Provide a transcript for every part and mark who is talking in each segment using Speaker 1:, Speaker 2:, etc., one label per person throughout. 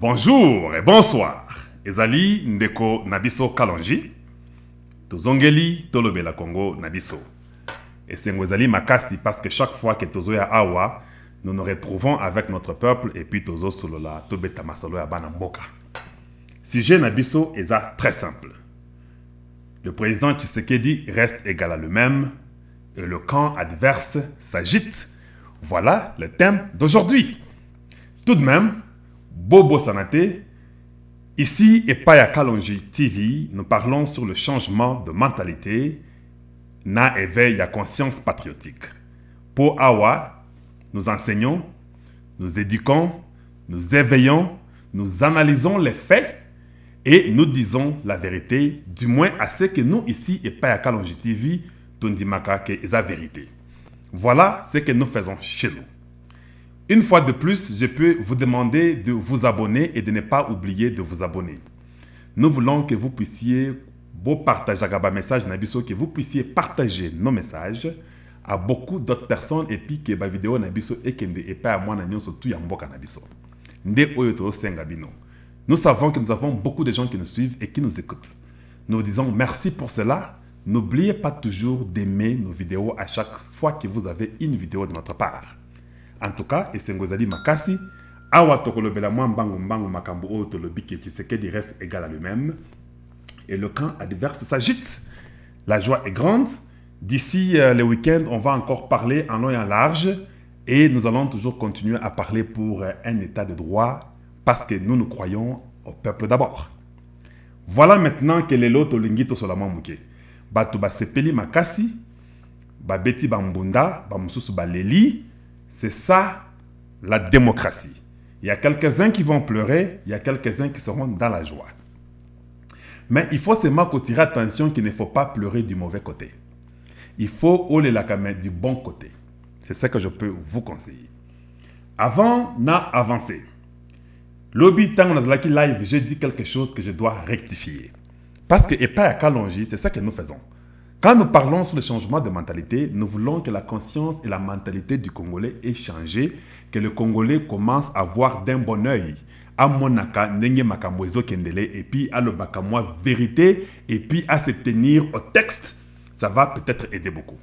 Speaker 1: Bonjour et bonsoir. Ezali ndeko nabiso kalonji. Tozongeli tolobela Congo nabiso. Et c'est ezali makasi parce que chaque fois que tozoya awa, nous nous retrouvons avec notre peuple et puis tozo solola tobeta masolo ya bana mboka. Sujet nabiso est très simple. Le président Tshisekedi reste égal à lui-même et le camp adverse s'agite. Voilà le thème d'aujourd'hui. Tout de même, Bobo Sanate, ici et Paya Kalonji TV, nous parlons sur le changement de mentalité, na éveil à conscience patriotique. Pour Awa, nous enseignons, nous éduquons, nous éveillons, nous analysons les faits et nous disons la vérité, du moins à ce que nous ici et Paya Kalonji TV, Tondimaka que est la vérité. Voilà ce que nous faisons chez nous. Une fois de plus, je peux vous demander de vous abonner et de ne pas oublier de vous abonner. Nous voulons que vous puissiez partager un message, que vous puissiez partager nos messages à beaucoup d'autres personnes et puis que la vidéo et pas à moi surtout Nous savons que nous avons beaucoup de gens qui nous suivent et qui nous écoutent. Nous disons merci pour cela. N'oubliez pas toujours d'aimer nos vidéos à chaque fois que vous avez une vidéo de notre part. En tout cas, et c'est Ngozali Makasi, awa tokolobela mbangu makambo o tolobi ke Tshisekedi reste égal à lui-même et le camp adverse s'agite. La joie est grande. D'ici le week-end, on va encore parler en long et en large et nous allons toujours continuer à parler pour un état de droit parce que nous croyons au peuple d'abord. Voilà maintenant que les loto lingito solama muke. Bato ba sepeli makasi, ba beti ba mbunda, ba mususu ba leli. C'est ça, la démocratie. Il y a quelques-uns qui vont pleurer, il y a quelques-uns qui seront dans la joie. Mais il faut seulement tirer attention qu'il ne faut pas pleurer du mauvais côté. Il faut oler la caméra du bon côté. C'est ce que je peux vous conseiller. Avant d'avancer, lobby tant on live, j'ai dit quelque chose que je dois rectifier. Parce que et pas à Kalonji, c'est ça que nous faisons. Quand nous parlons sur le changement de mentalité, nous voulons que la conscience et la mentalité du Congolais aient changé, que le Congolais commence à voir d'un bon œil. À monaka, nenge makamboezo kendele, et puis à le bakamois vérité, et puis à se tenir au texte, ça va peut-être aider beaucoup.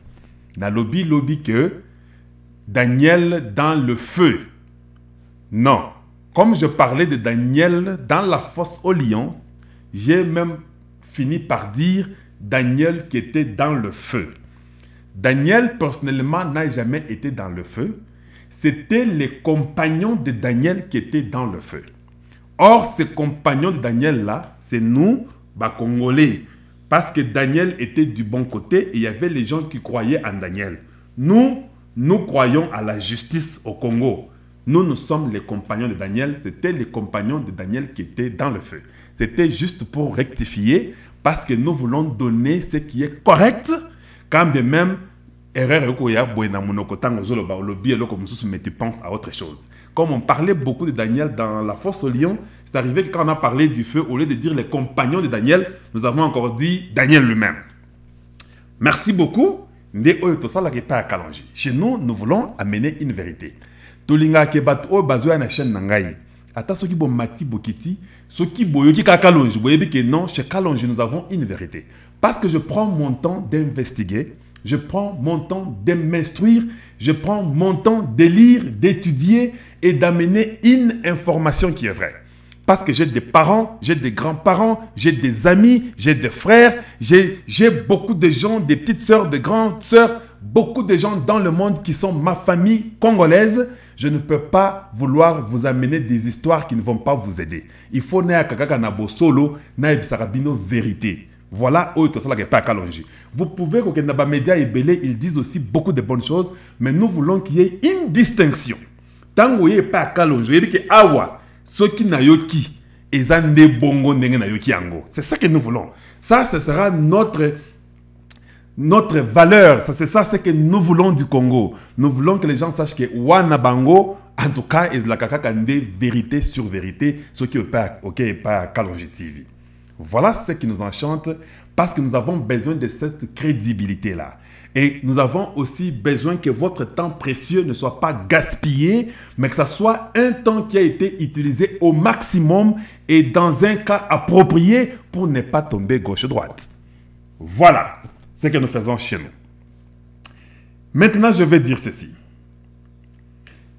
Speaker 1: Dans lobby que Daniel dans le feu. Non. Comme je parlais de Daniel dans la fosse aux lions, j'ai même fini par dire Daniel qui était dans le feu. Daniel, personnellement, n'a jamais été dans le feu. C'était les compagnons de Daniel qui étaient dans le feu. Or, ces compagnons de Daniel-là, c'est nous, Congolais. Parce que Daniel était du bon côté et il y avait les gens qui croyaient en Daniel. Nous croyons à la justice au Congo. Nous sommes les compagnons de Daniel. C'était les compagnons de Daniel qui étaient dans le feu. C'était juste pour rectifier parce que nous voulons donner ce qui est correct, quand de même, mais tu penses à autre chose. Comme on parlait beaucoup de Daniel dans la fosse au lion, c'est arrivé que quand on a parlé du feu, au lieu de dire les compagnons de Daniel, nous avons encore dit Daniel lui-même. Merci beaucoup. Chez nous, nous voulons amener une vérité. Tolinga kebat o bazoya na chaîne nangai. Ata soki bo mati bokiti, soki boyoki ka Kalonji, boyebi que non, chez Kalonji nous avons une vérité. Parce que je prends mon temps d'investiguer, je prends mon temps de m'instruire, je prends mon temps de lire, d'étudier et d'amener une information qui est vraie. Parce que j'ai des parents, j'ai des grands-parents, j'ai des amis, j'ai des frères, j'ai beaucoup de gens, des petites sœurs, des grandes sœurs, beaucoup de gens dans le monde qui sont ma famille congolaise. Je ne peux pas vouloir vous amener des histoires qui ne vont pas vous aider. Il faut na solo na bisarabino vérité. Voilà vous pouvez que les médias et belé, ils disent aussi beaucoup de bonnes choses, mais nous voulons qu'il y ait une distinction. Tant que pas Kalonji, il que awa ceux qui na yoki ezande bongo ndenge na yoki ango. C'est ça que nous voulons. Ça, ce sera notre valeur, c'est ça ce que nous voulons du Congo. Nous voulons que les gens sachent que Wana Bango, en tout cas, est la kakakande vérité sur vérité, ce qui est pas Kalonji TV. Voilà ce qui nous enchante parce que nous avons besoin de cette crédibilité-là. Et nous avons aussi besoin que votre temps précieux ne soit pas gaspillé, mais que ce soit un temps qui a été utilisé au maximum et dans un cas approprié pour ne pas tomber gauche-droite. Voilà ce que nous faisons chez nous. Maintenant, je vais dire ceci.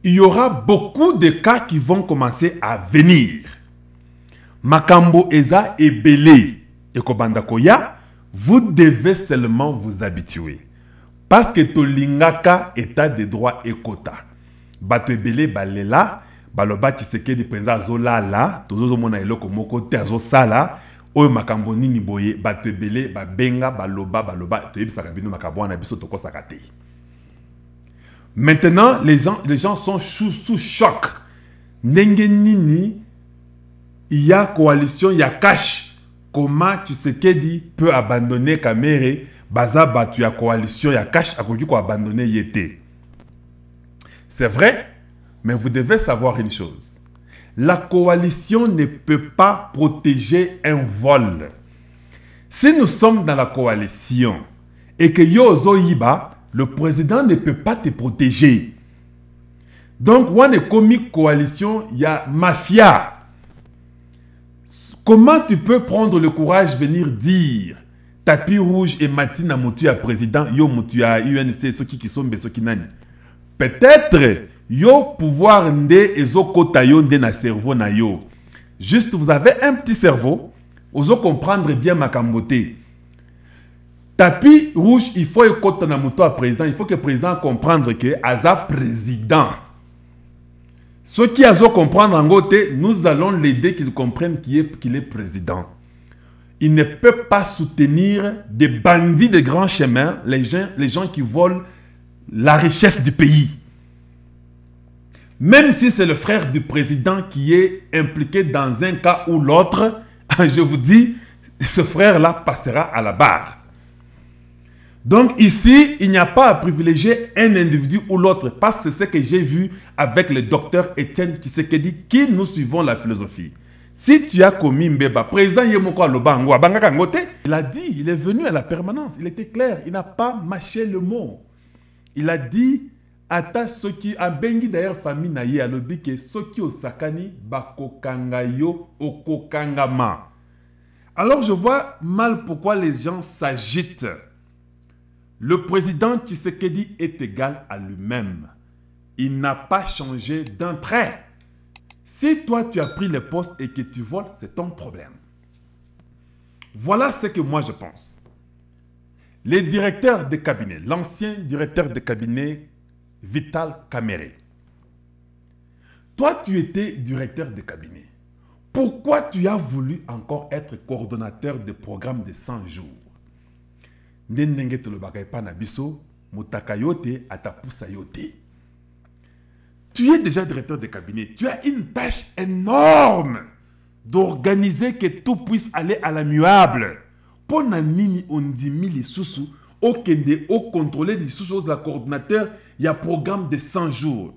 Speaker 1: Il y aura beaucoup de cas qui vont commencer à venir. Makambo Eza et Belé et Kobandakoya, vous devez seulement vous habituer. Parce que Tolingaka état de droit et quota. Bato Ebele balela, baloba Tshisekedi président Zola la, tozo mona eloko moko te azo sala, oyo makambo nini boye, bato Ebele babenga baloba, toyebisaka bino makambo na biso toko sakate. Maintenant, les gens sont sous choc. Ndenge nini, il y a coalition, il y a cash. Comment Tshisekedi peut abandonner Kamere? Baza batu ya coalition ya cash akoki ko abandonner yete. C'est vrai, mais vous devez savoir une chose. La coalition ne peut pas protéger un vol. Si nous sommes dans la coalition et que Yozo Yiba, le président ne peut pas te protéger. Donc, on est comme coalition, il y a mafia. Comment tu peux prendre le courage de venir dire tapis rouge et Matina Moutu à président, yo Moutu à UNC, ceux qui sont ceux qui nani. Peut-être, yo pouvoir ndé ezo kota yo ndé na cerveau na yo. Juste, vous avez un petit cerveau, ozo comprendre bien ma camboté. Tapis rouge, il faut écouter na Moutu à président, il faut que le président comprendre que aza président. Ceux qui azo comprendre en côté, nous allons l'aider qu'il comprenne qu'il est président. Il ne peut pas soutenir des bandits de grands chemins, les gens qui volent la richesse du pays. Même si c'est le frère du président qui est impliqué dans un cas ou l'autre, je vous dis, ce frère-là passera à la barre. Donc ici, il n'y a pas à privilégier un individu ou l'autre, parce que c'est ce que j'ai vu avec le docteur Etienne Tshisekedi, qui nous suivons la philosophie. Si tu as commis Mbeba, président Yemoko Alobango, il a dit, il est venu à la permanence, il était clair, il n'a pas mâché le mot. Il a dit, ata soki a bengi d'ailleurs famille naye a lobi ke soki osakani bakokangayo okokangama. Alors je vois mal pourquoi les gens s'agitent. Le président Tshisekedi est égal à lui-même. Il n'a pas changé d'un trait. Si toi, tu as pris le poste et que tu voles, c'est ton problème. Voilà ce que moi je pense. Les directeurs de cabinet, l'ancien directeur de cabinet Vital Kamerhe. Toi, tu étais directeur de cabinet. Pourquoi tu as voulu encore être coordonnateur de programme de 100 jours? Ndenge te lo bakaipa na biso, mutakayote atapusayote. Tu es déjà directeur de cabinet. Tu as une tâche énorme d'organiser que tout puisse aller à l'amiable. Pour nini on dit les sous au kende au contrôler les sous la coordinateur, il y a programme de 100 jours.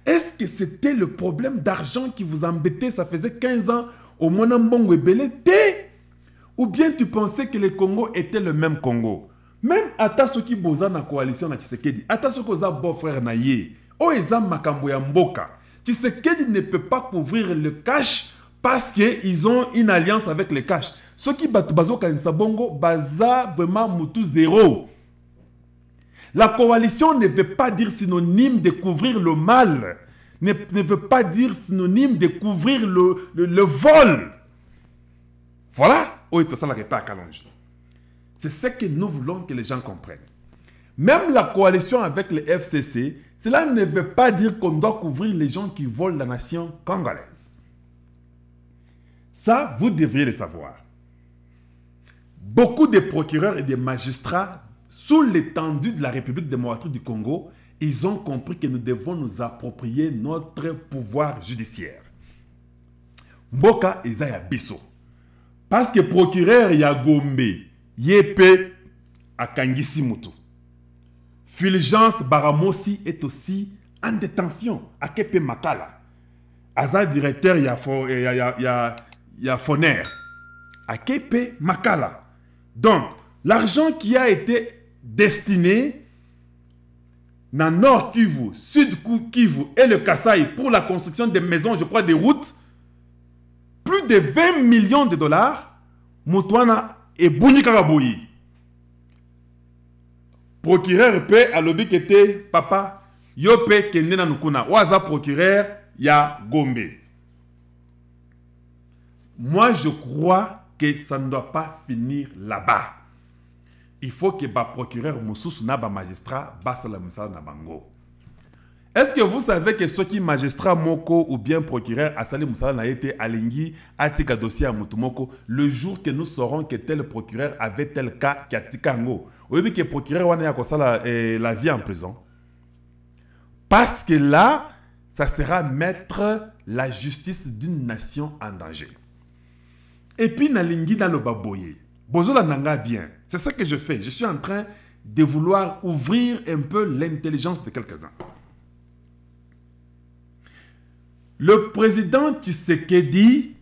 Speaker 1: Est-ce que c'était le problème d'argent qui vous embêtait? Ça faisait 15 ans au Monambongo Ebele té? Ou bien tu pensais que le Congo était le même Congo? Même ata soki boza na coalition na Tshisekedi, ata soki oza beau-frère na ye, o eza makambo ya mboka. Tshisekedi ne peut pas couvrir le cash parce qu'ils ont une alliance avec le cash. Ceux qui battent bazo kanisa bongo, baza vraiment mutu zéro. La coalition ne veut pas dire synonyme de couvrir le mal. Ne veut pas dire synonyme de couvrir le vol. Voilà. C'est ce que nous voulons que les gens comprennent. Même la coalition avec le FCC, cela ne veut pas dire qu'on doit couvrir les gens qui volent la nation congolaise. Ça, vous devriez le savoir. Beaucoup de procureurs et de magistrats, sous l'étendue de la République démocratique du Congo, ils ont compris que nous devons nous approprier notre pouvoir judiciaire. Mboka Isaiah Bisso. Parce que procureur ya Gombe, Yepe Akangisi Mutu. Fulgence Baramosi est aussi en détention à Kepe Makala. Aza directeur ya Foner. À Kepe Makala. Donc, l'argent qui a été destiné dans Nord Kivu, Sud Kivu et le Kasaï pour la construction des maisons, je crois des routes, plus de 20 millions de dollars, Moutouana et Bouni Karaboui. Procureur P à l'objet qui était papa, Yope Kendena Nukuna, Waza procureur ya Gombe. Moi je crois que ça ne doit pas finir là-bas. Il faut que le procureur Moussous na ba magistrat basa la musala na bango. Est-ce que vous savez que ceux qui magistrat moko ou bien procureur Asali Moussala na été alingi atika dossier à Moutumoko le jour que nous saurons que tel procureur avait tel cas qui a tikango. Ou bien que le procureur wana ya kosala la vie en prison. Parce que là, ça sera mettre la justice d'une nation en danger. Et puis nalingi dans le baboye. Bozola nanga bien. C'est ça que je fais. Je suis en train de vouloir ouvrir un peu l'intelligence de quelques-uns. Le président Tshisekedi,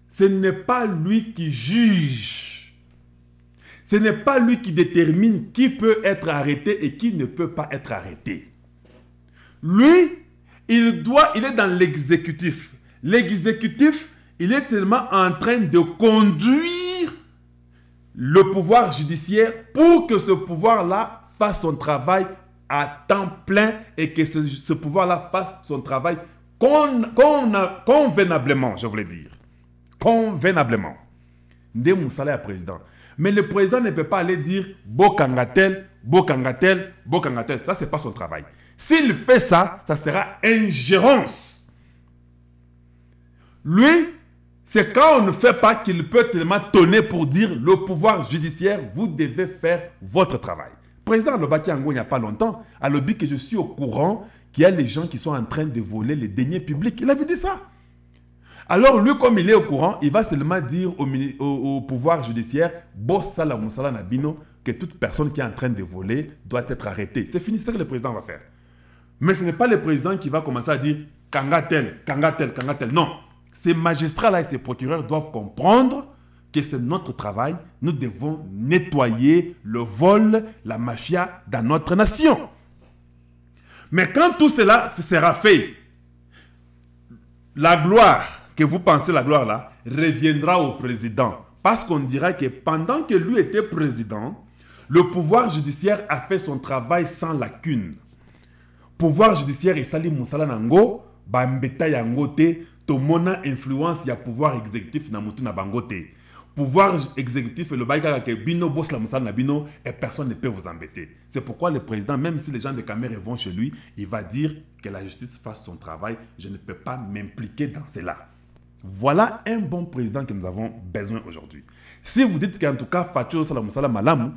Speaker 1: ce n'est pas lui qui juge. Ce n'est pas lui qui détermine qui peut être arrêté et qui ne peut pas être arrêté. Lui, il est dans l'exécutif. L'exécutif, il est tellement en train de conduire le pouvoir judiciaire pour que ce pouvoir-là fasse son travail à temps plein et que ce pouvoir-là fasse son travail convenablement, je voulais dire. Convenablement. Ndé Moussala est président. Mais le président ne peut pas aller dire Bokangatel, Bokangatel, Bokangatel. Ça, ce n'est pas son travail. S'il fait ça, ça sera ingérence. Lui, c'est quand on ne fait pas qu'il peut tellement tonner pour dire le pouvoir judiciaire, vous devez faire votre travail. Président Lobaki Ango, il n'y a pas longtemps, a lobby que je suis au courant qu'il y a les gens qui sont en train de voler les deniers publics. Il avait dit ça. Alors lui, comme il est au courant, il va seulement dire au pouvoir judiciaire, Bossala Moussala Nabino, que toute personne qui est en train de voler doit être arrêtée. C'est fini, c'est ce que le président va faire. Mais ce n'est pas le président qui va commencer à dire Kangatel, Kangatel, Kangatel. Non. Ces magistrats-là et ces procureurs doivent comprendre que c'est notre travail. Nous devons nettoyer le vol, la mafia dans notre nation. Mais quand tout cela sera fait, la gloire, que vous pensez la gloire là, reviendra au président. Parce qu'on dira que pendant que lui était président, le pouvoir judiciaire a fait son travail sans lacune. Pouvoir judiciaire et Sali Moussala Nango, Bambeta Yangote, Tomona influence ya pouvoir exécutif na mutu na bangote. Pouvoir exécutif et le baïka ke bino boss la Moussala na bino et personne ne peut vous embêter. C'est pourquoi le président, même si les gens de caméra vont chez lui, il va dire que la justice fasse son travail. Je ne peux pas m'impliquer dans cela. Voilà un bon président que nous avons besoin aujourd'hui. Si vous dites qu'en tout cas Fatou Sala Moussala Malamu,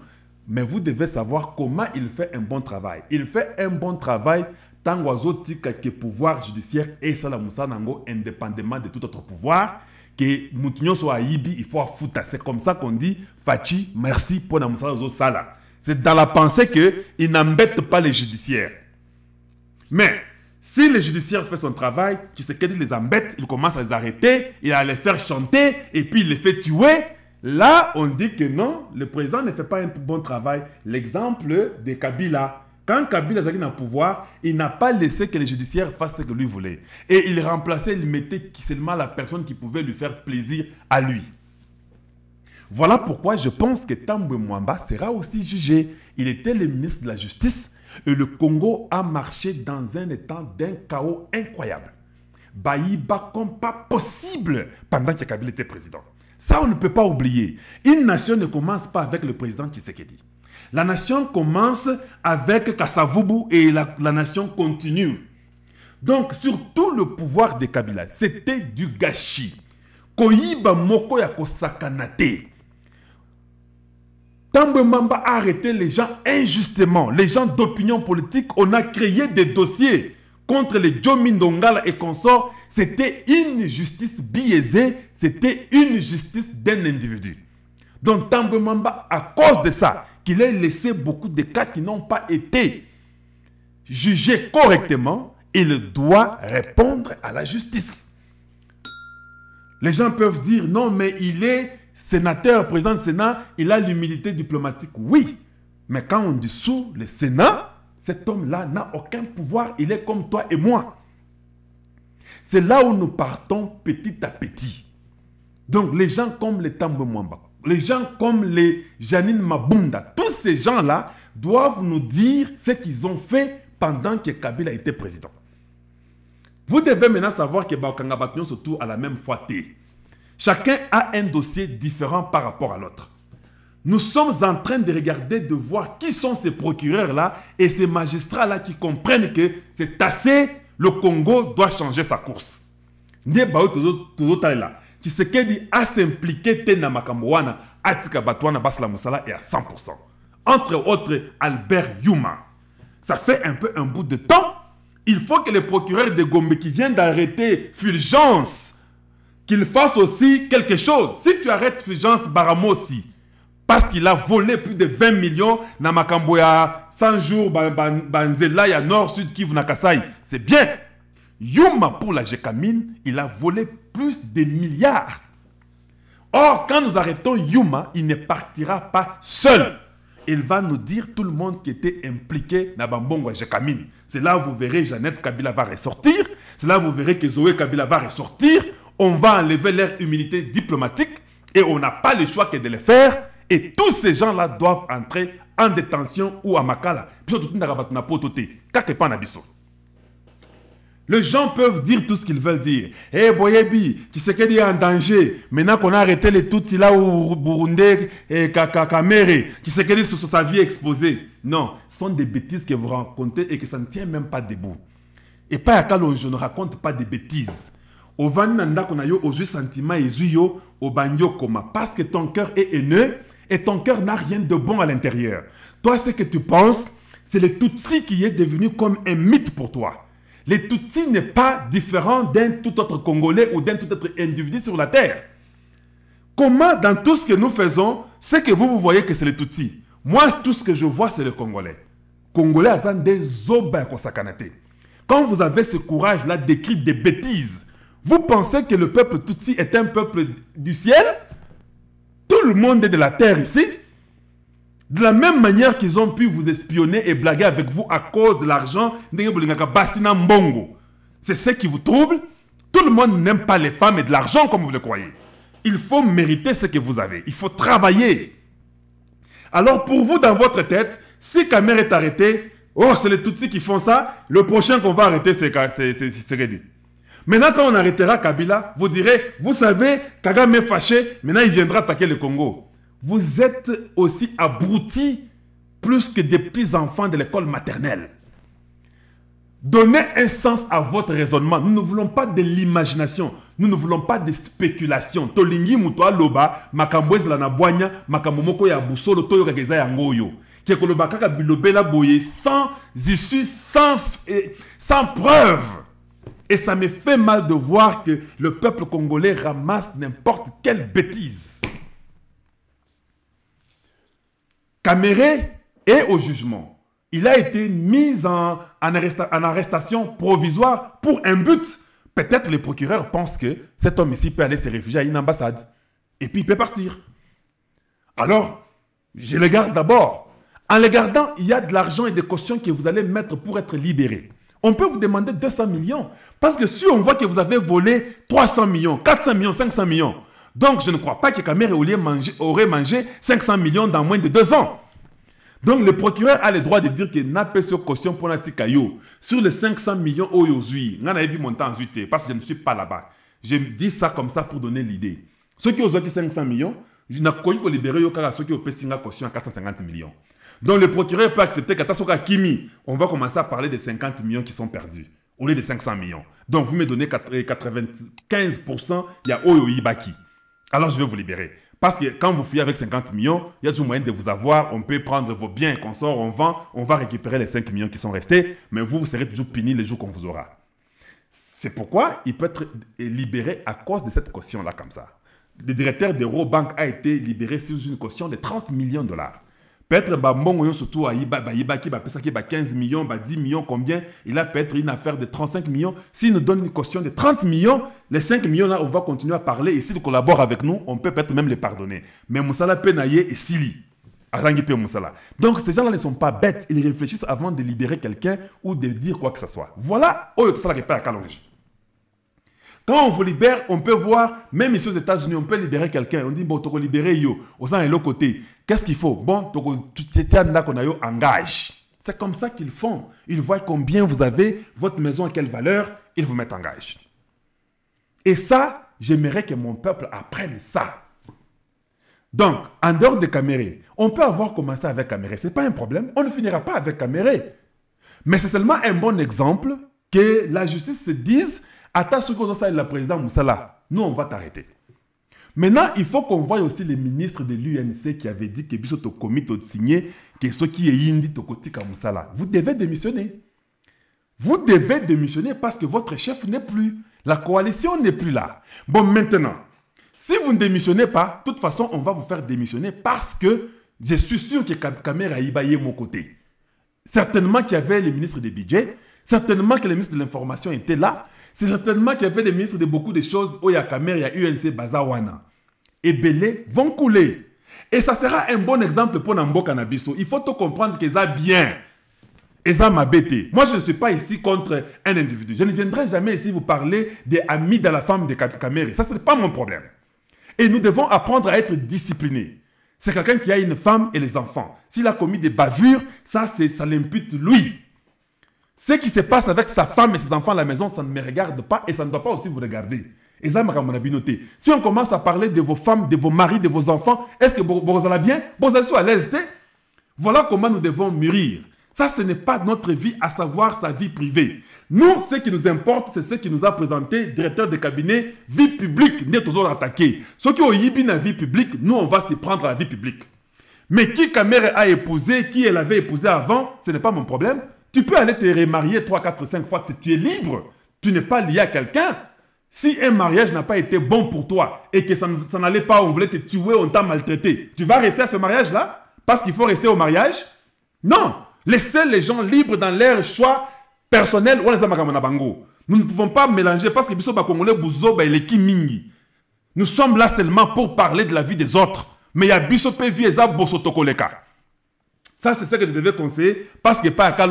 Speaker 1: mais vous devez savoir comment il fait un bon travail. Il fait un bon travail tant que pouvoir judiciaire et Sala Moussala Nango indépendamment de tout autre pouvoir. Que Moutinho soit Ibi, il faut foutre. C'est comme ça qu'on dit Fachi, merci pour la Moussala Sala. C'est dans la pensée qu'il n'embête pas les judiciaires. Mais si le judiciaire fait son travail, qui sait qu'il les embête, il commence à les arrêter, il va les faire chanter et puis il les fait tuer. Là, on dit que non, le président ne fait pas un bon travail. L'exemple de Kabila. Quand Kabila est dans le pouvoir, il n'a pas laissé que les judiciaires fassent ce que lui voulait. Et il remplaçait, il mettait seulement la personne qui pouvait lui faire plaisir à lui. Voilà pourquoi je pense que Tambwe Mwamba sera aussi jugé. Il était le ministre de la Justice et le Congo a marché dans un état d'un chaos incroyable. Baïba comme pas possible pendant que Kabila était président. Ça, on ne peut pas oublier. Une nation ne commence pas avec le président Tshisekedi. La nation commence avec Kassavubu et la nation continue. Donc, sur tout le pouvoir de Kabila, c'était du gâchis. Koyiba moko ya kosakanate. Tambwe Mwamba a arrêté les gens injustement. Les gens d'opinion politique, on a créé des dossiers contre les Joe Ndongala et consorts. C'était une justice biaisée, c'était une justice d'un individu. Donc Tambwe Mwamba, à cause de ça, qu'il ait laissé beaucoup de cas qui n'ont pas été jugés correctement, il doit répondre à la justice. Les gens peuvent dire non, mais il est sénateur, président du Sénat, il a l'humilité diplomatique. Oui, Mais quand on dissout le Sénat, cet homme-là n'a aucun pouvoir. Il est comme toi et moi. C'est là où nous partons petit à petit. Donc les gens comme les Tambo Mwamba, les gens comme les Janine Mabunda, tous ces gens-là doivent nous dire ce qu'ils ont fait pendant que Kabila était président. Vous devez maintenant savoir que Baokanga Batnion se trouve à la même fois. Chacun a un dossier différent par rapport à l'autre. Nous sommes en train de regarder, de voir qui sont ces procureurs-là et ces magistrats-là qui comprennent que c'est assez, le Congo doit changer sa course. Tshisekedi a s'impliqué dans Makamboana, Atika Batouana, Basla Moussala et à 100%. Entre autres, Albert Yuma. Ça fait un peu un bout de temps. Il faut que les procureurs de Gombe qui viennent d'arrêter Fulgence, qu'ils fassent aussi quelque chose. Si tu arrêtes Fulgence Baramosi, parce qu'il a volé plus de 20 millions dans Makamboya, 100 jours, Banzela, ya Nord, Sud, Kivu, Nakasai, c'est bien. Yuma, pour la Gécamine, il a volé plus de milliards. Or, quand nous arrêtons Yuma, il ne partira pas seul. Il va nous dire tout le monde qui était impliqué dans Bambongo Gécamine. C'est là où vous verrez Jeannette Kabila va ressortir. C'est là où vous verrez que Zoé Kabila va ressortir. On va enlever leur immunité diplomatique et on n'a pas le choix que de le faire. Et tous ces gens-là doivent entrer en détention ou à Makala. Les gens peuvent dire tout ce qu'ils veulent dire. Eh, Boyebi, Tshisekedi est en danger. Maintenant qu'on a arrêté les Tutsis là où Burundi et Kakamere, Tshisekedi sur sa vie exposée. Non, ce sont des bêtises que vous racontez et que ça ne tient même pas debout. Et pas à Kalo, je ne raconte pas des bêtises. Au Vananda qu'on a eu aux sentiments et yo au banyo koma. Parce que ton cœur est haineux et ton cœur n'a rien de bon à l'intérieur. Toi, ce que tu penses, c'est le Tutsi qui est devenu comme un mythe pour toi. Les Tutsis n'est pas différent d'un tout autre Congolais ou d'un tout autre individu sur la terre. Comment dans tout ce que nous faisons, c'est que vous voyez que c'est les Tutsis. Moi, tout ce que je vois, c'est le Congolais. Congolais, à des oba kosakanate. Quand vous avez ce courage-là d'écrire des bêtises, vous pensez que le peuple Tutsi est un peuple du ciel? Tout le monde est de la terre ici. De la même manière qu'ils ont pu vous espionner et blaguer avec vous à cause de l'argent, c'est ce qui vous trouble. Tout le monde n'aime pas les femmes et de l'argent comme vous le croyez. Il faut mériter ce que vous avez. Il faut travailler. Alors pour vous, dans votre tête, si Kamer est arrêté, oh, c'est les Tutsis qui font ça, le prochain qu'on va arrêter, c'est Tshisekedi. Maintenant, quand on arrêtera Kabila, vous direz, vous savez, Kagame est fâché, maintenant il viendra attaquer le Congo. Vous êtes aussi abrutis plus que des petits-enfants de l'école maternelle. Donnez un sens à votre raisonnement. Nous ne voulons pas de l'imagination. Nous ne voulons pas de spéculation. Tolingi mutoa loba, makambwez la naboanya, makamomoko ya busolo, toyo kageza ya ngoyo. Kekoloba kaka bilobela boye sans issue, sans preuve. Et ça me fait mal de voir que le peuple congolais ramasse n'importe quelle bêtise. Kamere est au jugement. Il a été mis en arrestation provisoire pour un but. Peut-être les procureurs pensent que cet homme ici peut aller se réfugier à une ambassade. Et puis il peut partir. Alors, je le garde d'abord. En le gardant, il y a de l'argent et des cautions que vous allez mettre pour être libéré. On peut vous demander 200 millions. Parce que si on voit que vous avez volé 300 millions, 400 millions, 500 millions, donc, je ne crois pas que Kamer aurait mangé 500 millions dans moins de 2 ans. Donc, le procureur a le droit de dire qu'il n'a pas sur caution pour Natikayo. Sur les 500 millions, parce que je ne suis pas là-bas. Je dis ça comme ça pour donner l'idée. Ceux qui ont 500 millions, je n'ai pas libéré ceux qui ont payé caution à 450 millions. Donc, le procureur peut accepter qu'à Kimi, on va commencer à parler des 50 millions qui sont perdus, au lieu de 500 millions. Donc, vous me donnez 95%, il y a Oyo Ibaki. Alors je vais vous libérer. Parce que quand vous fuyez avec 50 millions, il y a toujours moyen de vous avoir. On peut prendre vos biens et qu'on sort, on vend. On va récupérer les 5 millions qui sont restés. Mais vous serez toujours puni les jours qu'on vous aura. C'est pourquoi il peut être libéré à cause de cette caution-là comme ça. Le directeur d'Eurobank a été libéré sur une caution de 30 millions de dollars. Peut-être que surtout à 15 millions, 10 millions, combien? Il a peut-être une affaire de 35 millions. S'il nous donne une caution de 30 millions, les 5 millions là, on va continuer à parler. Et s'il collabore avec nous, on peut peut-être même les pardonner. Mais Moussala Penaye et Sili. Donc ces gens-là ne sont pas bêtes, ils réfléchissent avant de libérer quelqu'un ou de dire quoi que ce soit. Voilà, quand on vous libère, on peut voir, même ici aux États-Unis, on peut libérer quelqu'un. On dit, bon, tu peux libérer yo, au sein de l'autre côté. Qu'est-ce qu'il faut? Bon, tu engage. C'est comme ça qu'ils font. Ils voient combien vous avez, votre maison à quelle valeur, ils vous mettent en gage. Et ça, j'aimerais que mon peuple apprenne ça. Donc, en dehors de Caméré, on peut avoir commencé avec Caméré. Ce n'est pas un problème. On ne finira pas avec Caméré. Mais c'est seulement un bon exemple que la justice se dise, attends ce qu'on a le président Moussala, nous on va t'arrêter. Maintenant, il faut qu'on voie aussi les ministres de l'UNC qui avaient dit que Bisoto Komito signé que ce qui est indi tokotika Moussala. Vous devez démissionner. Vous devez démissionner parce que votre chef n'est plus. La coalition n'est plus là. Bon, maintenant, si vous ne démissionnez pas, de toute façon, on va vous faire démissionner parce que je suis sûr que Kamera Ibaye est mon côté. Certainement qu'il y avait les ministres des budgets, certainement que les ministres de l'information étaient là, c'est certainement qu'il y avait des ministres de beaucoup de choses. Il y a Kamer, il y a UNC, Bazawana. Et Belé vont couler. Et ça sera un bon exemple pour Nambo Canabiso. Il faut tout comprendre qu'ils ont bien. Ils ont m'abêté. Moi, je ne suis pas ici contre un individu. Je ne viendrai jamais ici vous parler des amis de la femme de Kamer. Ça, ce n'est pas mon problème. Et nous devons apprendre à être disciplinés. C'est quelqu'un qui a une femme et les enfants. S'il a commis des bavures, ça l'impute lui. Ce qui se passe avec sa femme et ses enfants à la maison, ça ne me regarde pas et ça ne doit pas aussi vous regarder. Et ça, si on commence à parler de vos femmes, de vos maris, de vos enfants, est-ce que vous allez bien? Vous êtes à l'aise? Voilà comment nous devons mûrir. Ça, ce n'est pas notre vie, à savoir sa vie privée. Nous, ce qui nous importe, c'est ce qui nous a présenté, directeur de cabinet, vie publique, n'est toujours attaqué. Ceux qui ont yibi la vie publique, nous, on va s'y prendre à la vie publique. Mais qui Kamere a épousé, qui elle avait épousé avant, ce n'est pas mon problème. Tu peux aller te remarier 3, 4, 5 fois si tu es libre. Tu n'es pas lié à quelqu'un. Si un mariage n'a pas été bon pour toi et que ça n'allait pas, on voulait te tuer, on t'a maltraité, tu vas rester à ce mariage-là parce qu'il faut rester au mariage? Non. Laissez les gens libres dans leur choix personnel. Nous ne pouvons pas mélanger parce que nous sommes là seulement pour parler de la vie des autres. Mais il y a Bissopé vie et Bosotokoleka. Ça, c'est ce que je devais conseiller parce que pas à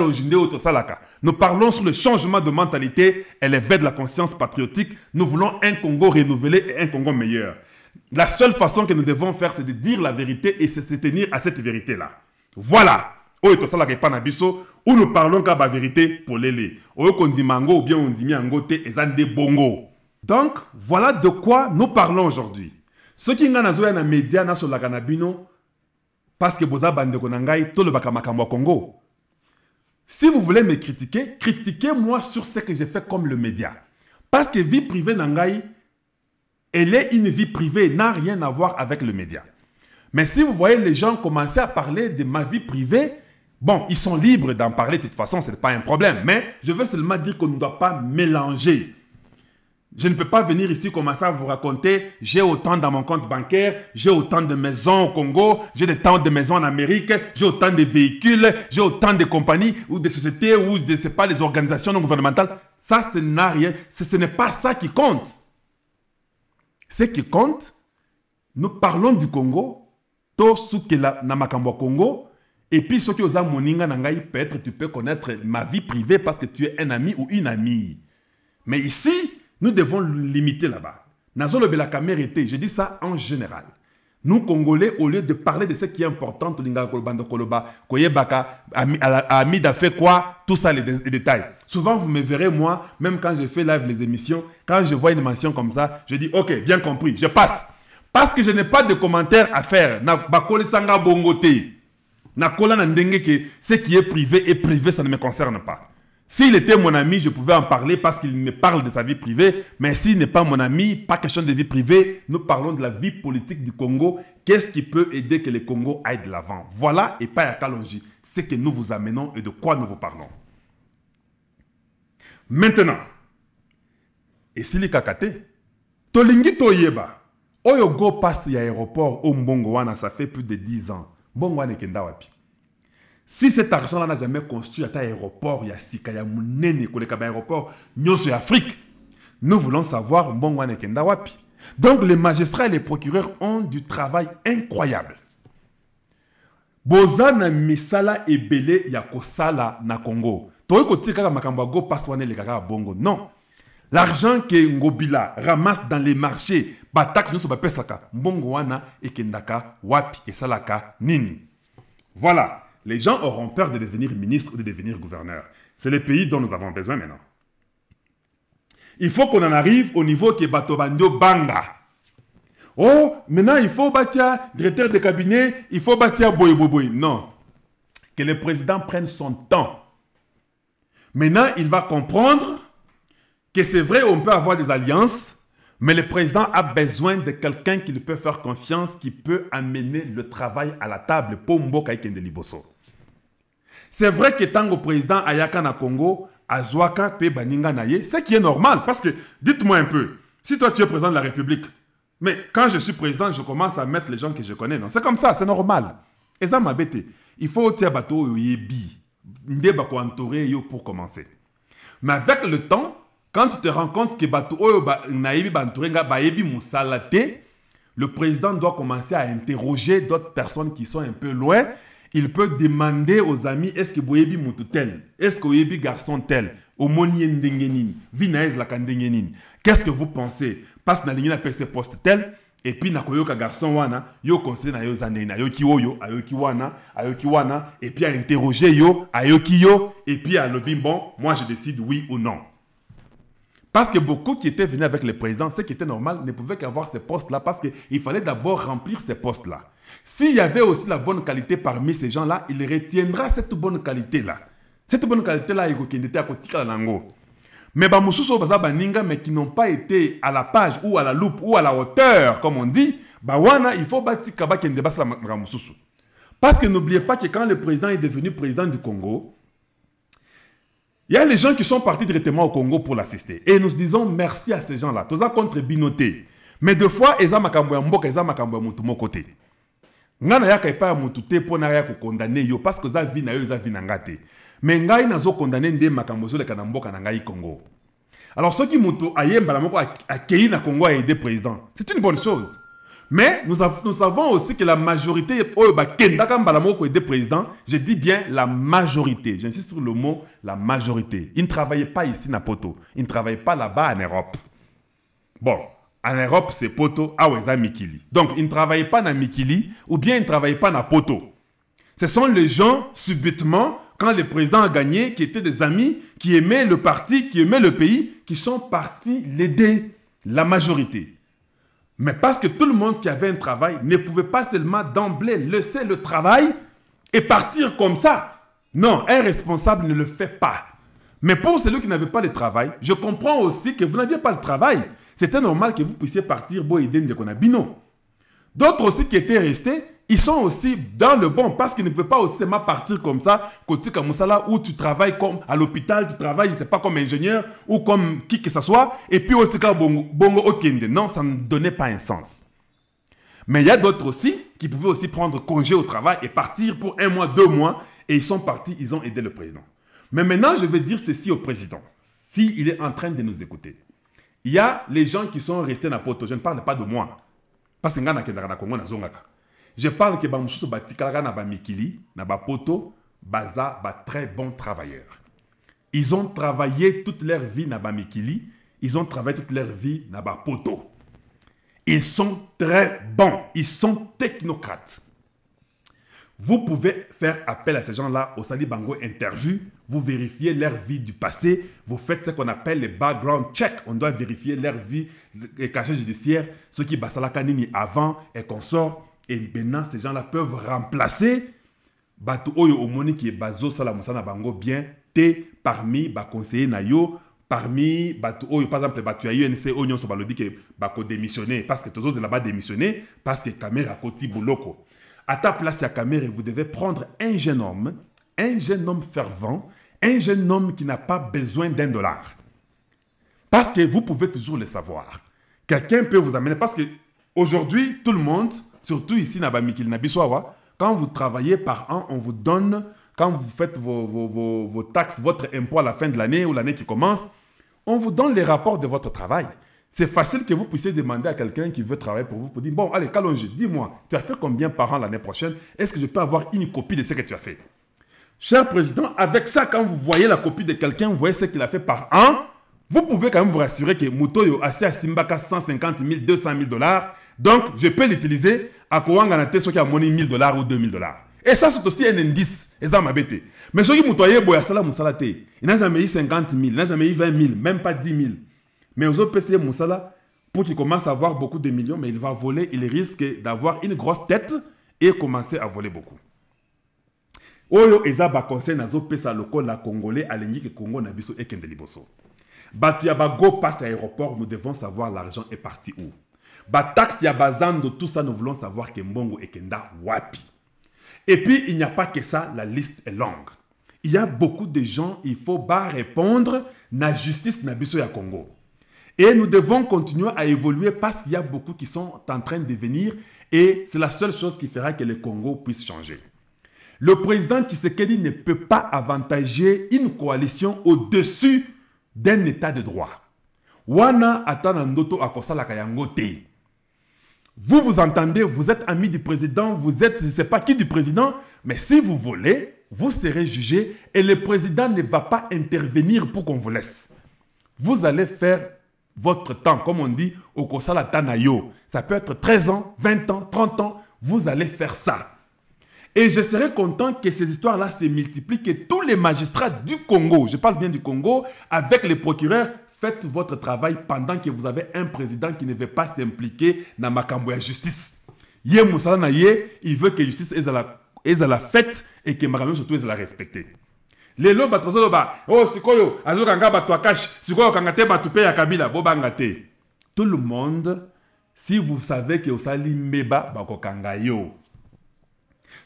Speaker 1: nous parlons sur le changement de mentalité et l'éveil de la conscience patriotique. Nous voulons un Congo renouvelé et un Congo meilleur. La seule façon que nous devons faire, c'est de dire la vérité et c'est se tenir à cette vérité-là. Voilà. Où nous parlons qu'à la vérité pour l'élé. Ou qu'on dit mango ou bien on dit miangote et zande bongo. Donc, voilà de quoi nous parlons aujourd'hui. Ceux qui n'ont pas de médias sur la canabino, parce que vous avez tout le bakamakambo Congo. Si vous voulez me critiquer, critiquez-moi sur ce que j'ai fait comme le média. Parce que vie privée Nangaï, elle est une vie privée, n'a rien à voir avec le média. Mais si vous voyez les gens commencer à parler de ma vie privée, bon, ils sont libres d'en parler de toute façon, ce n'est pas un problème. Mais je veux seulement dire qu'on ne doit pas mélanger. Je ne peux pas venir ici commencer à vous raconter, j'ai autant dans mon compte bancaire, j'ai autant de maisons au Congo, j'ai autant de maisons en Amérique, j'ai autant de véhicules, j'ai autant de compagnies ou de sociétés ou de, c'est pas les organisations non gouvernementales. Ça, ce n'a rien. Ce n'est pas ça qui compte. Ce qui compte, nous parlons du Congo, to soukela na makambo Congo, et puis ceux qui osent moninga nangai, peut-être tu peux connaître ma vie privée parce que tu es un ami ou une amie. Mais ici, nous devons limiter là-bas. Nazolo Bela Kamérité, je dis ça en général. Nous, Congolais, au lieu de parler de ce qui est important, Amida fait quoi, tout ça, les détails. Souvent, vous me verrez, moi, même quand je fais live les émissions, quand je vois une mention comme ça, je dis, ok, bien compris, je passe. Parce que je n'ai pas de commentaires à faire. Ce qui est privé, ça ne me concerne pas. S'il était mon ami, je pouvais en parler parce qu'il me parle de sa vie privée. Mais s'il n'est pas mon ami, pas question de vie privée. Nous parlons de la vie politique du Congo. Qu'est-ce qui peut aider que le Congo aille de l'avant? Voilà, et pas à Kalonji. C'est que nous vous amenons et de quoi nous vous parlons. Maintenant, et si les kakate, tolingi toyeba, oyo go passe y aéroport au Mbongo wana, ça fait plus de 10 ans. Mbongo wana kenda wapi. Si cet argent-là n'a jamais construit à aéroport, il y a Sika, il y a Mounene, aéroport, Nyoso Afrique, nous voulons savoir Mbongwane Kenda Wapi. Donc les magistrats et les procureurs ont du travail incroyable. boza na misala ebele ya kosala na Congo. Toi ko tika makambo go paswane le kaka bongo. Non. L'argent que Ngobila ramasse dans les marchés, ba taxe no so ba pesaka, mbongo wana ekendaka wapi esalaka nini. Voilà. Les gens auront peur de devenir ministre ou de devenir gouverneur. C'est le pays dont nous avons besoin maintenant. Il faut qu'on en arrive au niveau que bato bandio banga. Oh, maintenant il faut bâtir directeur de cabinet, il faut bâtir boy. Non. Que le président prenne son temps. Maintenant, il va comprendre que c'est vrai, on peut avoir des alliances, mais le président a besoin de quelqu'un qui lui peut faire confiance, qui peut amener le travail à la table pour Mboka Ikende Liboso. C'est vrai que tant que président Ayaka na Congo, Azwaka pe baninga naye, ce qui est normal, parce que, dites-moi un peu, si toi tu es président de la République, mais quand je suis président, je commence à mettre les gens que je connais, non, c'est comme ça, c'est normal. Et ça m'a bêté. Il faut tirer bateau yebi, ndeba ko entouré yo pour commencer. Mais avec le temps, quand tu te rends compte que bateau naïbi bantouré nga ba yebi musalate, le président doit commencer à interroger d'autres personnes qui sont un peu loin. Il peut demander aux amis, est-ce que vous avez moutou tel? Est-ce que vous avez garçon tel? Qu'est-ce que vous pensez? Parce que vous avez ce poste tel, et puis vous avez un garçon, vous conseillez na yo zane, na yo kiwoyo, ayoki wana, et puis à interroger yo, ayoki yo, et puis à lobby, bon, moi je décide oui ou non. Parce que beaucoup qui étaient venus avec le président, ce qui était normal, ne pouvaient qu'avoir ces postes-là parce qu'il fallait d'abord remplir ces postes-là. S'il y avait aussi la bonne qualité parmi ces gens-là, il retiendra cette bonne qualité-là. Cette bonne qualité-là, il était à côté de l'ango. Mais mais qui n'ont pas été à la page ou à la loupe ou à la hauteur, comme on dit, il faut bâtir parce que n'oubliez pas que quand le président est devenu président du Congo, il y a les gens qui sont partis directement au Congo pour l'assister. Et nous disons merci à ces gens-là. Tous contre binoté. Mais deux fois, ils ont makambo ya mboka, ils ont makambo ya mutu mo côté. Ngana ya kaipa mutu te pona ya ko condamner yo parce que za vie na yo za vie na ngate. Mais ngai nazo condamner ndé makambo zo le kana mboka na ngai Congo. Alors ceux qui mutu ayemba la moko accueilli na Congo a aidé président. C'est une bonne chose. Mais nous savons aussi que la majorité, je dis bien la majorité, j'insiste sur le mot la majorité. Ils ne travaillaient pas ici à Poto, ils ne travaillaient pas là-bas en Europe. Bon, en Europe c'est Poto, Aweza Mikili. Donc ils ne travaillaient pas dans Mikili ou bien ils ne travaillaient pas dans Poto. Ce sont les gens subitement, quand le président a gagné, qui étaient des amis, qui aimaient le parti, qui aimaient le pays, qui sont partis l'aider, la majorité. Mais parce que tout le monde qui avait un travail ne pouvait pas seulement d'emblée laisser le travail et partir comme ça. Non, un responsable ne le fait pas. Mais pour celui qui n'avait pas le travail, je comprends aussi que vous n'aviez pas le travail. C'était normal que vous puissiez partir pour aider Ndekonabino. D'autres aussi qui étaient restés, ils sont aussi dans le bon parce qu'ils ne peuvent pas aussi seulement partir comme ça, côté comme ça, où tu travailles comme à l'hôpital, tu travailles, je sais pas, comme ingénieur ou comme qui que ce soit, et puis au tika bongo okende. Non, ça ne donnait pas un sens. Mais il y a d'autres aussi qui pouvaient aussi prendre congé au travail et partir pour 1 mois, 2 mois, et ils sont partis, ils ont aidé le président. Mais maintenant, je vais dire ceci au président, s'il est en train de nous écouter. Il y a les gens qui sont restés dans Poto, je ne parle pas de moi, parce que je parle que Bamoussou Batikalaga na Bamikili, na Bapoto, Baza, très bons travailleurs. Ils ont travaillé toute leur vie na Bamikili, ils ont travaillé toute leur vie na Bapoto. Ils sont très bons, ils sont technocrates. Vous pouvez faire appel à ces gens-là au Sali Bango Interview, vous vérifiez leur vie du passé, vous faites ce qu'on appelle les background check. On doit vérifier leur vie, les cachets judiciaires, ceux qui basalaka nini avant et qu'on sort. Et maintenant, ces gens-là peuvent remplacer Batu Oyo Omoni qui est Bazo Salamusana Bango bien, T parmi les conseillers Nayo, parmi Batu Oyo, par exemple, Batu Ayo NC Onyon Sobalobi qui est démissionné, parce que tous autres là-bas démissionné, parce que Kamera Koti Bouloko. À ta place, à Kamera, vous devez prendre un jeune homme fervent, un jeune homme qui n'a pas besoin d'1 $. Parce que vous pouvez toujours le savoir. Quelqu'un peut vous amener, parce que aujourd'hui, tout le monde, surtout ici, quand vous travaillez par an, on vous donne, quand vous faites vos taxes, votre impôt à la fin de l'année ou l'année qui commence, on vous donne les rapports de votre travail. c'est facile que vous puissiez demander à quelqu'un qui veut travailler pour vous pour dire, bon, allez, Kalonji, dis-moi, tu as fait combien par an l'année prochaine? Est-ce que je peux avoir une copie de ce que tu as fait? Cher président, avec ça, quand vous voyez la copie de quelqu'un, vous voyez ce qu'il a fait par an, vous pouvez quand même vous rassurer que Mutoyo a assez à Simbaka 150 000, 200 000 dollars. Donc, je peux l'utiliser à Kouanganate, ce qui a monnaie 1000 dollars ou 2000 dollars. Et ça, c'est aussi un indice. Et ça m'a bêté. Mais ceux qui Mutoye, Boyasala Moussalate, il n'a jamais eu 50 000, il n'a jamais eu 20 000, même pas 10 000. Mais aux autres PC Moussala, pour qu'il commence à avoir beaucoup de millions, mais il va voler, il risque d'avoir une grosse tête et commencer à voler beaucoup. Oyo ezaba conseil nazo pesa loko la Congolais à l'ennemi que Congo nabiso et Kendeliboso. Batu ya bago passe à l'aéroport, nous devons savoir l'argent est parti où. Batax ya bazando, tout ça, nous voulons savoir que Mbongo et Kenda wapi. Et puis, il n'y a pas que ça, la liste est longue. Il y a beaucoup de gens, il faut pas répondre na justice nabiso ya Congo. Et nous devons continuer à évoluer parce qu'il y a beaucoup qui sont en train de venir et c'est la seule chose qui fera que le Congo puisse changer. Le président Tshisekedi ne peut pas avantager une coalition au-dessus d'un état de droit. Wana atanandoto akosala kayangote. Vous vous entendez, vous êtes ami du président, vous êtes, je ne sais pas qui du président, mais si vous volez, vous serez jugé et le président ne va pas intervenir pour qu'on vous laisse. Vous allez faire votre temps, comme on dit, au Kosala Tanayo. Ça peut être 13 ans, 20 ans, 30 ans, vous allez faire ça. Et je serais content que ces histoires-là se multiplient, que tous les magistrats du Congo, je parle bien du Congo, avec les procureurs, faites votre travail pendant que vous avez un président qui ne veut pas s'impliquer dans Makamboya justice. Yé Moussala Naye, il veut que la justice est à la fête et que Makamboya surtout est à la respecter. Les lots batozolo ba, oh sikoyo, azo kanga batwa cash, sikoyo kangate batupe ya kabila, bobangate. Tout le monde, si vous savez que osali meba bako kangayo.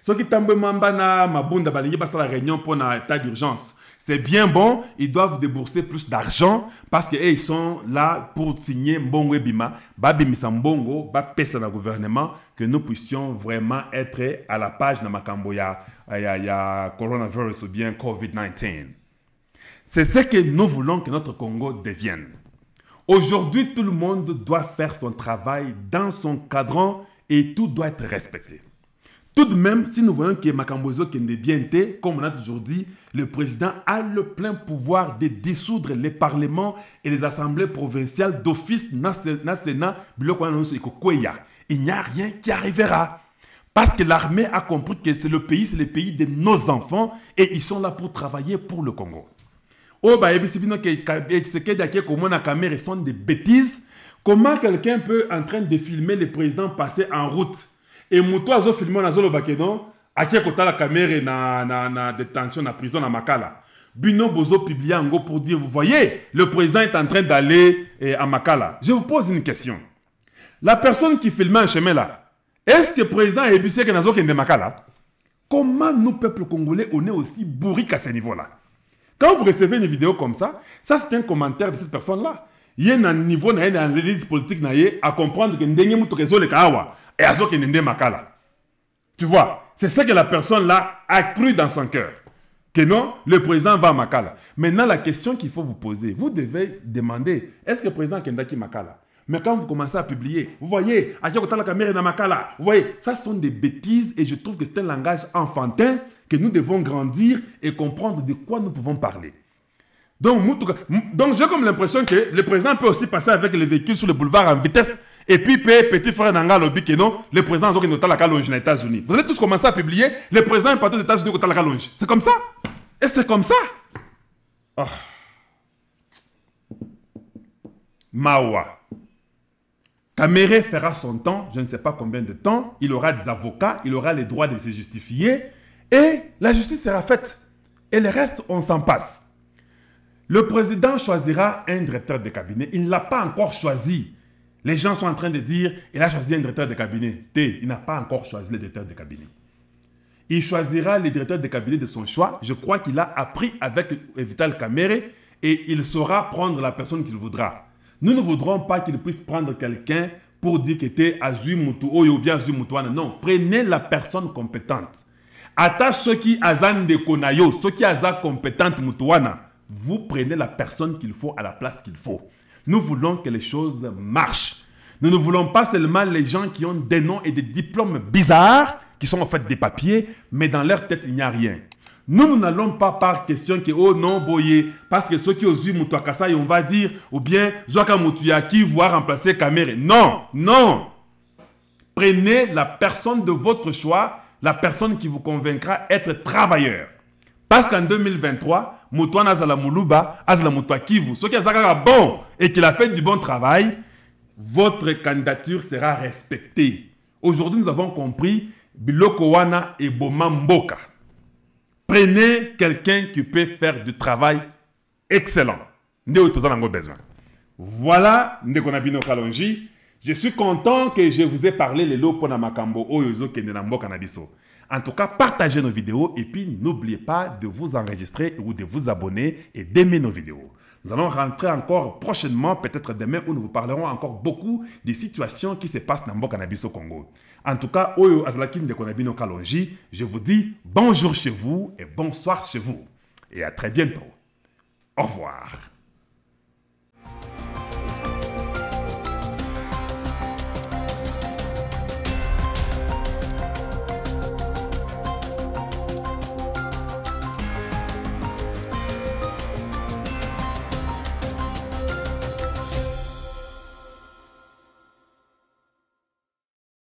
Speaker 1: Ceux qui tombent mambana mabunda balingi basa la réunion pour un état d'urgence. C'est bien bon, ils doivent débourser plus d'argent parce qu'ils sont là pour signer Mbongo et Bima, Babimisa Mbongo, Bapesa na gouvernement, que nous puissions vraiment être à la page de Makamboya, ya coronavirus ou bien COVID-19. C'est ce que nous voulons que notre Congo devienne. Aujourd'hui, tout le monde doit faire son travail dans son cadran et tout doit être respecté. Tout de même, si nous voyons que Makambozo Kende bien été, comme on a toujours dit, le président a le plein pouvoir de dissoudre les parlements et les assemblées provinciales d'office na Sénat. Il n'y a rien qui arrivera. Parce que l'armée a compris que c'est le pays de nos enfants et ils sont là pour travailler pour le Congo. Oh, bah, sont des bêtises. Comment quelqu'un peut en train de filmer le président passer en route? Et Mouto a filmé na zolo bakedon, akia kota la caméra na détention na prison na Makala. Bino Bozo publie en gros pour dire, vous voyez, le président est en train d'aller à Makala. Je vous pose une question. La personne qui filmait un chemin là, est-ce que le président a ébusé que nazo kende Makala? Comment nous, peuple congolais, on est aussi bourrique à ce niveau-là? Quand vous recevez une vidéo comme ça c'est un commentaire de cette personne-là. Il y a un niveau dans l'élite politique à comprendre que ndenge mutu réseau le kawa. Et à ce qu'il n'est Makala. Tu vois, c'est ce que la personne-là a cru dans son cœur. Que non, le président va à Makala. Maintenant, la question qu'il faut vous poser, vous devez demander, est-ce que le président Kendaki Makala? Mais quand vous commencez à publier, vous voyez, à la caméra dans Makala, vous voyez, ça sont des bêtises et je trouve que c'est un langage enfantin que nous devons grandir et comprendre de quoi nous pouvons parler. Donc j'ai comme l'impression que le président peut aussi passer avec les véhicules sur le boulevard en vitesse. Et puis, petit frère Nanga lobby que non, le président a noté la calonge aux États-Unis. Vous allez tous commencer à publier, le président est parti aux États-Unis contre la calonge. C'est comme ça? Et c'est comme ça? Oh. Mawa. Kamere fera son temps, je ne sais pas combien de temps, il aura des avocats, il aura les droits de se justifier, et la justice sera faite. Et le reste, on s'en passe. Le président choisira un directeur de cabinet. Il ne l'a pas encore choisi. Les gens sont en train de dire il a choisi un directeur de cabinet. Il n'a pas encore choisi le directeur de cabinet. Il choisira le directeur de cabinet de son choix. Je crois qu'il a appris avec Vital Kamerhe et il saura prendre la personne qu'il voudra. Nous ne voudrons pas qu'il puisse prendre quelqu'un pour dire qu'il était Azui Moutou ou bien Azui Moutouana. Non, prenez la personne compétente. Ata ceux qui azan de Konayo, ceux qui azan compétente Moutouana. Vous prenez la personne qu'il faut à la place qu'il faut. Nous voulons que les choses marchent. Nous ne voulons pas seulement les gens qui ont des noms et des diplômes bizarres, qui sont en fait des papiers, mais dans leur tête, il n'y a rien. Nous n'allons pas par question que, oh non, boye, parce que ceux qui ont eu Moutouakassa, on va dire, ou bien, Zouaka Moutouaki va remplacer Kamere. Non, non. Prenez la personne de votre choix, la personne qui vous convaincra être travailleur. Parce qu'en 2023, Moutouana Azala Moulouba, Azala Moutouakivu, ceux qui ont bon et qui a fait du bon travail, votre candidature sera respectée. Aujourd'hui, nous avons compris Biloko Wana et Boma Mboka. Prenez quelqu'un qui peut faire du travail excellent. Voilà, Ndekonabino Kalonji. Je suis content que je vous ai parlé les lots pour Namakambo Oyozo Kenenambo Kanabiso. En tout cas, partagez nos vidéos et puis n'oubliez pas de vous enregistrer ou de vous abonner et d'aimer nos vidéos. Nous allons rentrer encore prochainement, peut-être demain, où nous vous parlerons encore beaucoup des situations qui se passent dans le cannabis au Congo. En tout cas, Oyo Azlakin de Konabino Kalonji, je vous dis bonjour chez vous et bonsoir chez vous. Et à très bientôt. Au revoir.